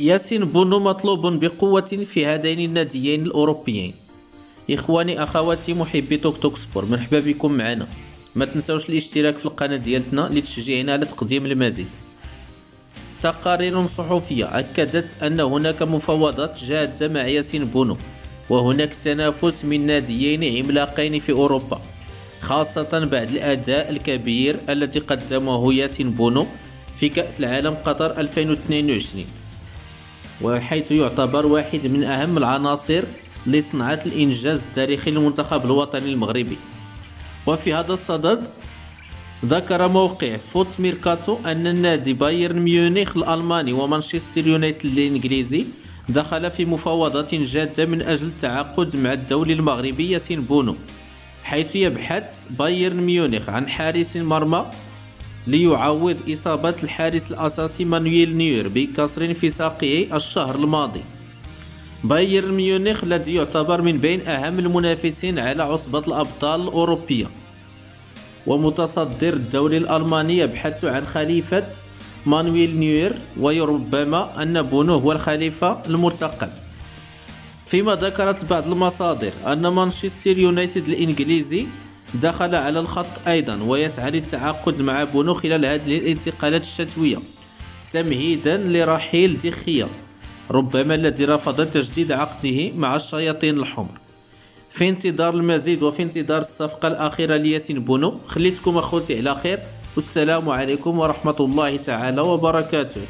ياسين بونو مطلوب بقوة في هذين الناديين الأوروبيين. إخواني أخواتي محبي توك توك سبور، مرحبا بكم معنا. ما تنسوش الاشتراك في القناة ديالتنا لتشجيعنا على تقديم المزيد. تقارير صحفية أكدت أن هناك مفاوضات جادة مع ياسين بونو، وهناك تنافس من ناديين عملاقين في أوروبا، خاصة بعد الأداء الكبير الذي قدمه ياسين بونو في كأس العالم قطر 2022، وحيث يعتبر واحد من أهم العناصر لصناعة الإنجاز التاريخي للمنتخب الوطني المغربي. وفي هذا الصدد ذكر موقع فوت ميركاتو أن النادي بايرن ميونخ الألماني ومانشستر يونايتد الإنجليزي دخل في مفاوضات جادة من أجل التعاقد مع الدولي المغربي ياسين بونو، حيث يبحث بايرن ميونخ عن حارس مرمى ليعوض إصابة الحارس الأساسي مانويل نوير بكسر في ساقه الشهر الماضي. بايرن ميونخ الذي يعتبر من بين أهم المنافسين على عصبة الأبطال الأوروبية ومتصدر الدوري الألماني يبحث عن خليفة مانويل نوير، وربما أن بونو هو الخليفة المرتقب. فيما ذكرت بعض المصادر أن مانشستر يونايتد الإنجليزي دخل على الخط أيضا ويسعى للتعاقد مع بونو خلال هذه الانتقالات الشتوية تمهيدا لرحيل دخية، ربما الذي رفض تجديد عقده مع الشياطين الحمر. في انتظار المزيد وفي انتظار الصفقة الأخيرة لياسين بونو، خليتكم أخوتي على خير، والسلام عليكم ورحمة الله تعالى وبركاته.